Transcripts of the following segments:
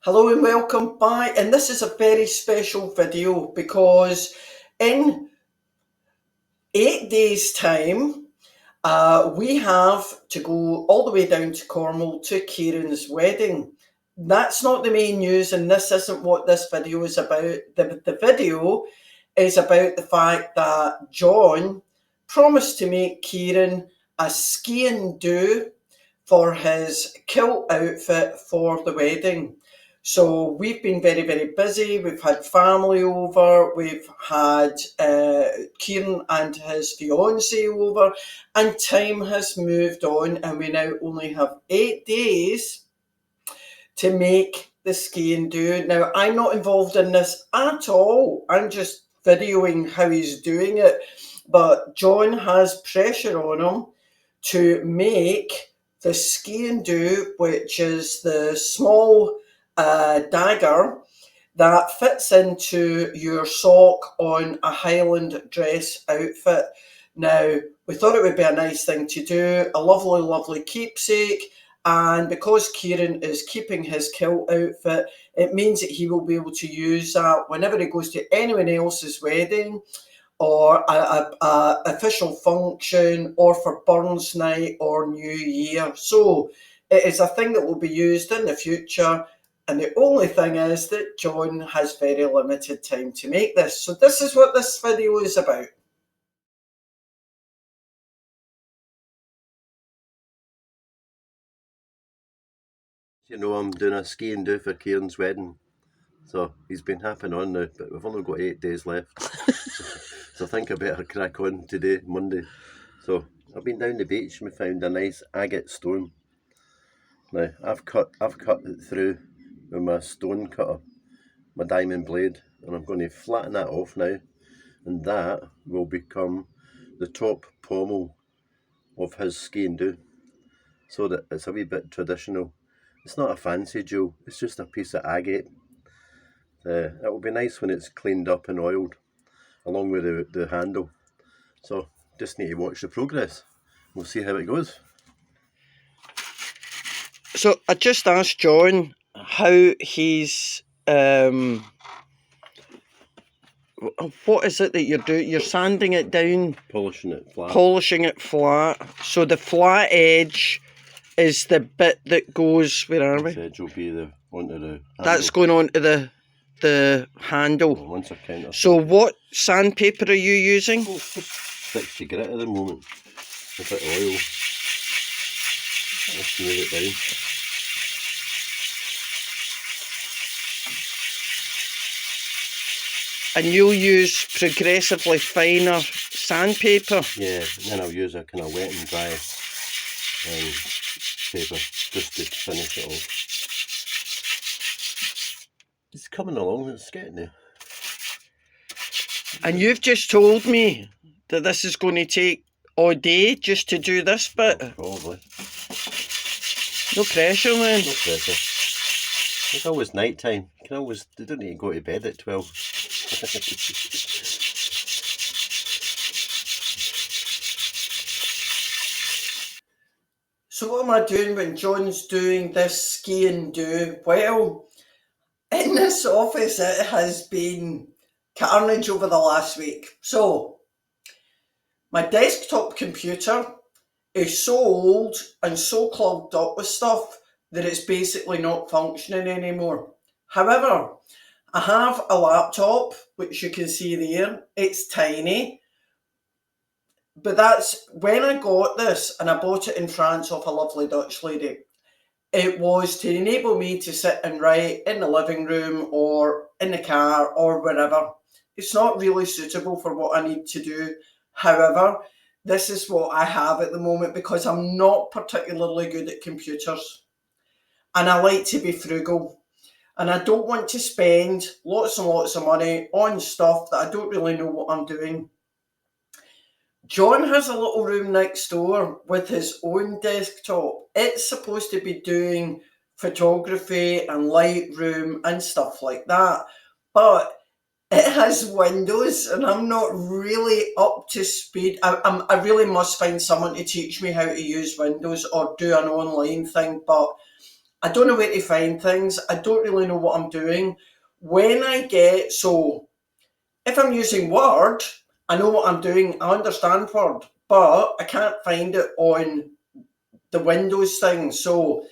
Hello and welcome back, and this is a very special video because in 8 days time we have to go all the way down to Cornwall to Kieran's wedding. That's not the main news, and this isn't what this video is about. The video is about the fact that John promised to make Kieran a skiing do for his kilt outfit for the wedding. So we've been very, very busy. We've had family over. We've had Kieran and his fiancée over, and time has moved on, and we now only have 8 days to make the skiing do. Now, I'm not involved in this at all. I'm just videoing how he's doing it. But John has pressure on him to make the skiing do, which is the small dagger that fits into your sock on a Highland dress outfit. Now, we thought it would be a nice thing to do, a lovely, lovely keepsake. And because Kieran is keeping his kilt outfit, it means that he will be able to use that whenever he goes to anyone else's wedding or a official function or for Burns Night or New Year. So it is a thing that will be used in the future. And the only thing is that John has very limited time to make this. So this is what this video is about. I'm doing a skiing do for Kieran's wedding. So he's been happy on now, but we've only got 8 days left. So I think I better crack on today, Monday. So I've been down the beach and we found a nice agate stone. Now I've cut it through with my stone cutter, my diamond blade, and I'm going to flatten that off now, and that will become the top pommel of his skiing do, so that it's a wee bit traditional. It's not a fancy jewel, it's just a piece of agate. It will be nice when it's cleaned up and oiled, along with the handle. So just need to watch the progress. We'll see how it goes. So I just asked John how he's what is it that you're doing? You're sanding it down, Polishing it flat. polishing it flat. So the flat edge is the bit that goes, where are we? This edge will be onto the handle. That's going onto the handle. Well, once I count. So what sandpaper are you using? 60 grit at the moment. A bit of oil. Let's smooth it down. And you'll use progressively finer sandpaper? Yeah, and then I'll use a kind of wet and dry paper just to finish it off. It's coming along, it's getting there. And you've just told me that this is going to take all day just to do this bit? Probably. No pressure then? No pressure. It's always night time. They don't need to go to bed at 12. So what am I doing when John's doing this skiing do? Well, in this office it has been carnage over the last week. So my desktop computer is so old and so clogged up with stuff that it's basically not functioning anymore. However, I have a laptop, which you can see there. It's tiny. But that's when I got this, and I bought it in France off a lovely Dutch lady. It was to enable me to sit and write in the living room or in the car or wherever. It's not really suitable for what I need to do. However, this is what I have at the moment because I'm not particularly good at computers. And I like to be frugal. And I don't want to spend lots and lots of money on stuff that I don't really know what I'm doing. John has a little room next door with his own desktop. It's supposed to be doing photography and Lightroom and stuff like that. But it has Windows and I'm not really up to speed. I really must find someone to teach me how to use Windows or do an online thing. But I don't know where to find things. I don't really know what I'm doing. When I get, so if I'm using Word, I know what I'm doing. I understand Word, but I can't find it on the Windows thing. So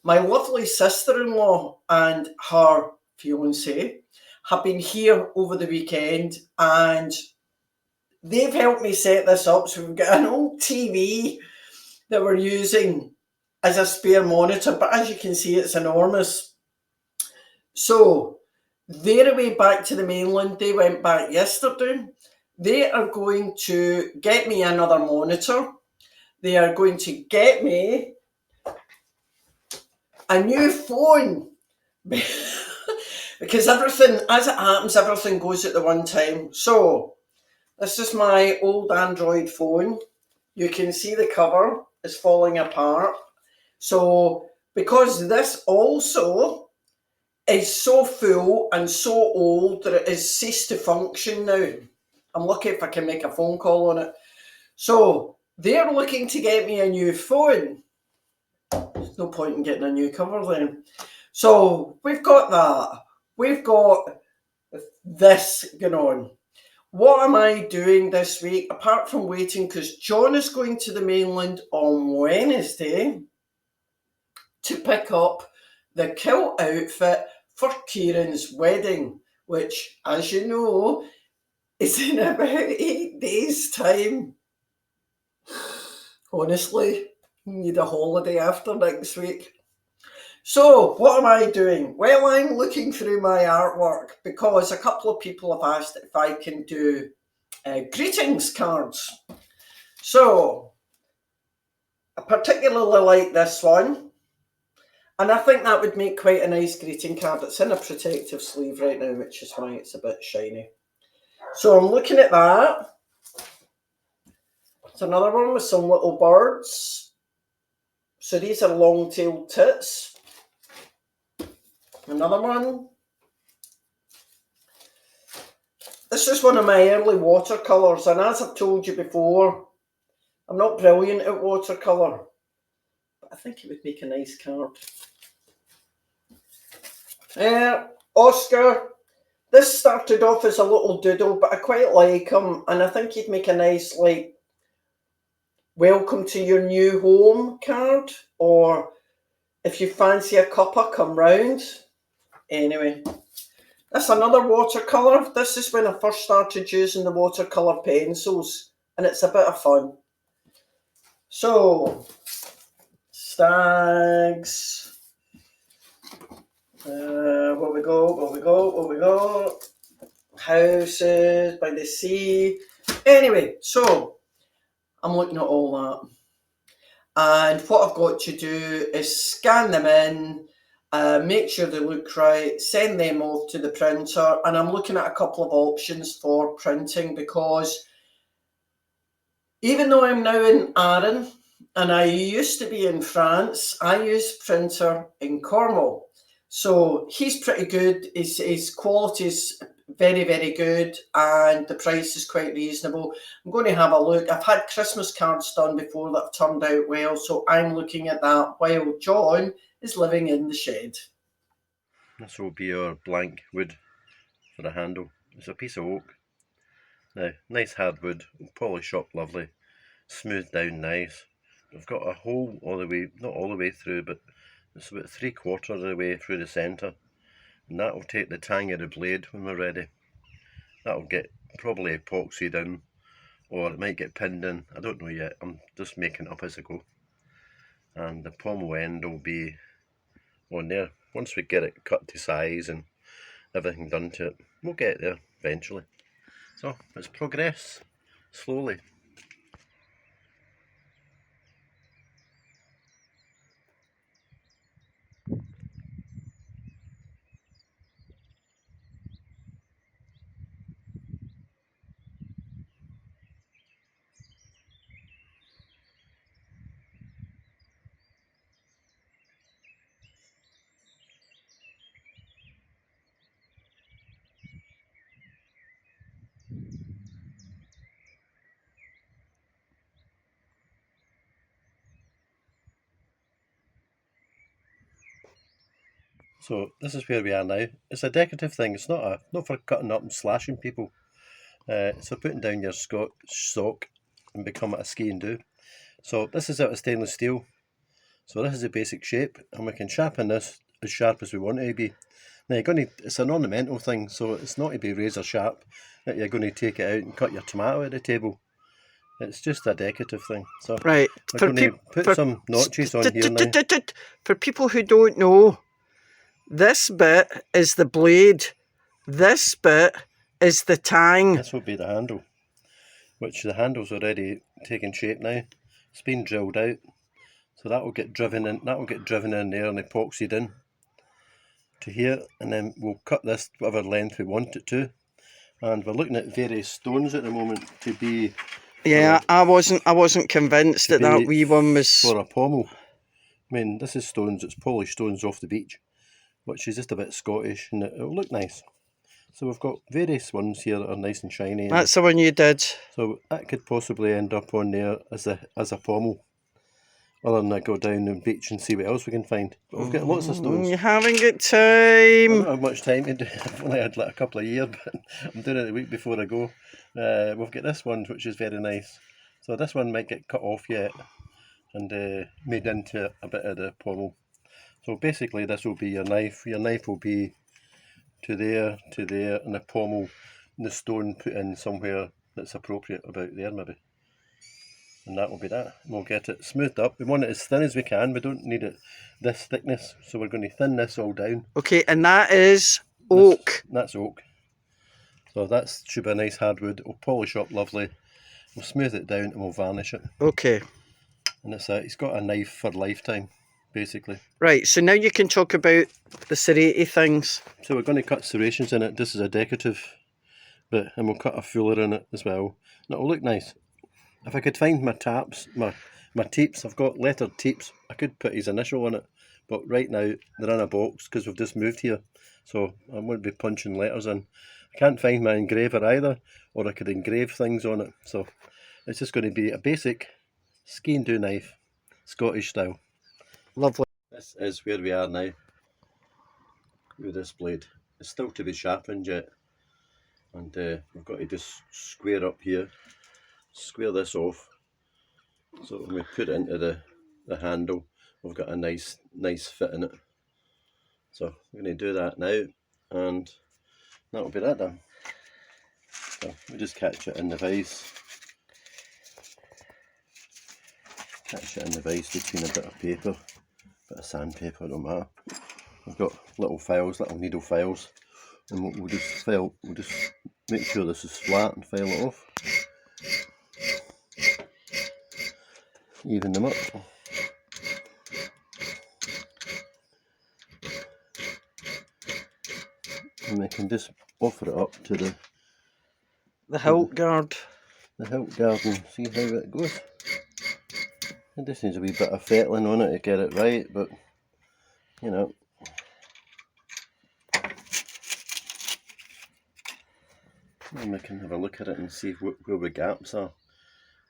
my lovely sister-in-law and her fiance have been here over the weekend, and they've helped me set this up. So we've got an old TV that we're using as a spare monitor, but as you can see, it's enormous. So they're away back to the mainland. They went back yesterday. They are going to get me another monitor. They are going to get me a new phone. Because everything, as it happens, everything goes at the one time. So this is my old Android phone. You can see the cover is falling apart. So because this also is so full and so old that it has ceased to function now. I'm lucky if I can make a phone call on it. So they're looking to get me a new phone. There's no point in getting a new cover then. So we've got that. We've got this going on. What am I doing this week apart from waiting? Because John is going to the mainland on Wednesday to pick up the kilt outfit for Kieran's wedding, which, as you know, is in about 8 days' time. Honestly, need a holiday after next week. So, what am I doing? Well, I'm looking through my artwork because a couple of people have asked if I can do greetings cards. So, I particularly like this one, and I think that would make quite a nice greeting card. It's in a protective sleeve right now, which is why it's a bit shiny. So, I'm looking at that. It's another one with some little birds. So, these are long-tailed tits. Another one. This is one of my early watercolours, and as I've told you before, I'm not brilliant at watercolour, but I think it would make a nice card. Oscar. This started off as a little doodle, but I quite like him, and I think he'd make a nice, like, welcome to your new home card, or if you fancy a cuppa, come round. Anyway. That's another watercolour. This is when I first started using the watercolour pencils, and it's a bit of fun. So, stags. Where we go. Houses by the sea. Anyway, so I'm looking at all that. And what I've got to do is scan them in, make sure they look right, send them off to the printer, and I'm looking at a couple of options for printing because even though I'm now in Arran and I used to be in France, I use printer in Cornwall. So he's pretty good, his quality is very, very good, and the price is quite reasonable. I'm going to have a look. I've had Christmas cards done before that have turned out well, so I'm looking at that while John is living in the shed. This will be our blank wood for a handle. It's a piece of oak. Now, nice hardwood, polish up lovely, smoothed down nice. I've got a hole all the way, not all the way through, but it's about 3/4 of the way through the centre. And that will take the tang of the blade when we're ready. That'll get probably epoxied in, or it might get pinned in. I don't know yet. I'm just making it up as I go. And the pommel end will be on there. Once we get it cut to size and everything done to it, we'll get there eventually. So it's progress slowly. So this is where we are now. It's a decorative thing. It's not for cutting up and slashing people. It's for putting down your sock and become a ski and do. So this is out of stainless steel. So this is the basic shape, and we can sharpen this as sharp as we want it to be. Now it's an ornamental thing, so it's not to be razor sharp that you're going to take it out and cut your tomato at the table. It's just a decorative thing. So Right. we're going to put some notches on here now. For people who don't know, this bit is the blade. This bit is the tang. This will be the handle, which the handle's already taken shape now. It's been drilled out, so that will get driven in. That will get driven in there and epoxied in to here, and then we'll cut this whatever length we want it to. And we're looking at various stones at the moment to be. Yeah, I wasn't convinced that wee one was for a pommel. I mean, this is stones. It's polished stones off the beach, which is just a bit Scottish, and it'll look nice. So we've got various ones here that are nice and shiny. That's the one you did. So that could possibly end up on there as a pommel. Other than I go down the beach and see what else we can find. But we've got lots of stones. You haven't got time. I don't have much time to do. I've only had like a couple of years, but I'm doing it the week before I go. We've got this one, which is very nice. So this one might get cut off yet and made into a bit of the pommel. So basically this will be your knife. Your knife will be to there, and the pommel and the stone put in somewhere that's appropriate about there maybe. And that will be that. We'll get it smoothed up. We want it as thin as we can. We don't need it this thickness, so we're going to thin this all down. Okay, and that is oak. That's oak. So that should be a nice hardwood. We'll polish up lovely. We'll smooth it down and we'll varnish it. Okay. And it's got a knife for lifetime, basically. Right, so now you can talk about the serrated things. So we're going to cut serrations in it. This is a decorative bit, and we'll cut a fuller in it as well. And it'll look nice. If I could find my taps, my teeps, I've got lettered teeps, I could put his initial on it. But right now, they're in a box because we've just moved here. So I won't be punching letters in. I can't find my engraver either, or I could engrave things on it. So it's just going to be a basic ski and do knife, Scottish style. Lovely. This is where we are now with this blade. It's still to be sharpened yet. And we've got to just square up here. Square this off, so when we put it into the handle, we've got a nice fit in it. So we're going to do that now, and that will be that done. So we just catch it in the vise. Catch it in the vise between a bit of paper, bit of sandpaper, don't matter. We've got little files, little needle files, and we'll just make sure this is flat and file it off. Even them up. And we can just offer it up to the hilt guard. The hilt guard and see how it goes. It just needs a wee bit of fettling on it to get it right, but you know. And we can have a look at it and see where the gaps are.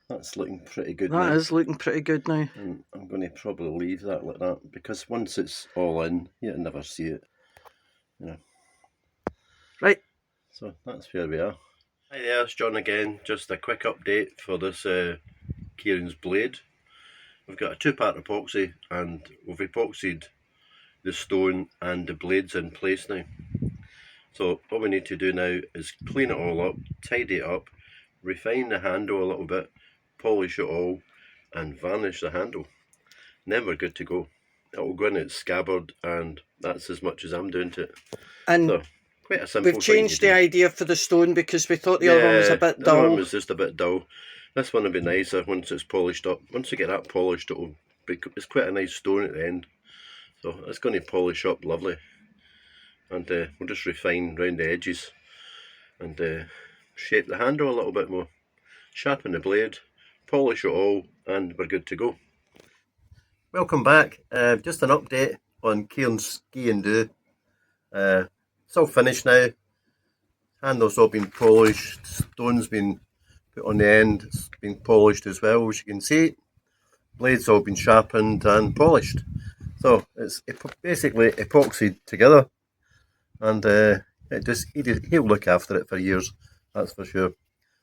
That's looking pretty good now. That is looking pretty good now. And I'm going to probably leave that like that, because once it's all in, you'll never see it. You know. Right. So that's where we are. Hi there, it's John again. Just a quick update for this Kieran's blade. We've got a two-part epoxy, and we've epoxied the stone and the blades in place now. So what we need to do now is clean it all up, tidy it up, refine the handle a little bit, polish it all, and varnish the handle. And then we're good to go. It will go in its scabbard, and that's as much as I'm doing to it. And so, quite a simple we've changed the idea for the stone because we thought the other one was a bit dull. The other one was just a bit dull. This one will be nicer once it's polished up. Once we get that polished, it's quite a nice stone at the end. So it's going to polish up lovely. And we'll just refine round the edges and shape the handle a little bit more. Sharpen the blade, polish it all, and we're good to go. Welcome back. Just an update on Kieran's ski and do. It's all finished now. Handle's all been polished, stone's been put on the end, it's been polished as well, as you can see. Blade's all been sharpened and polished. So it's basically epoxied together, and he'll look after it for years, that's for sure.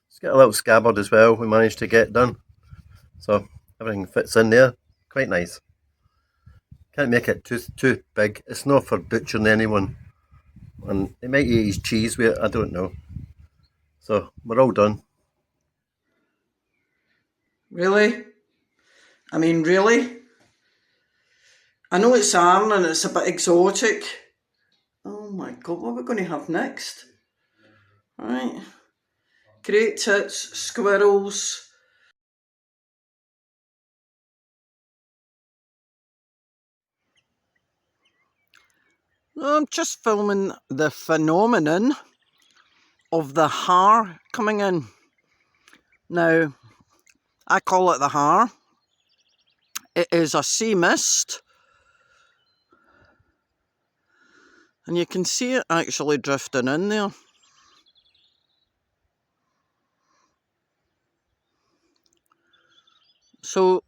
It's got a little scabbard as well we managed to get done, so everything fits in there quite nice. Can't make it too big. It's not for butchering anyone, and they might eat his cheese with it, I don't know. So we're all done. Really? I mean, really? I know it's Arran and it's a bit exotic. Oh my god, what are we going to have next? Right. Great tits, squirrels. I'm just filming the phenomenon of the haar coming in. Now, I call it the haar. It is a sea mist. And you can see it actually drifting in there. So,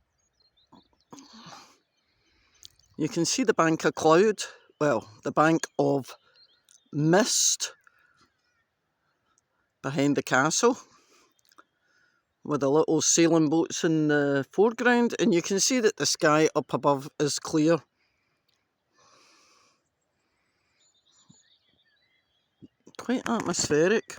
you can see the bank of cloud. Well, the bank of mist behind the castle, with the little sailing boats in the foreground, and you can see that the sky up above is clear. Quite atmospheric.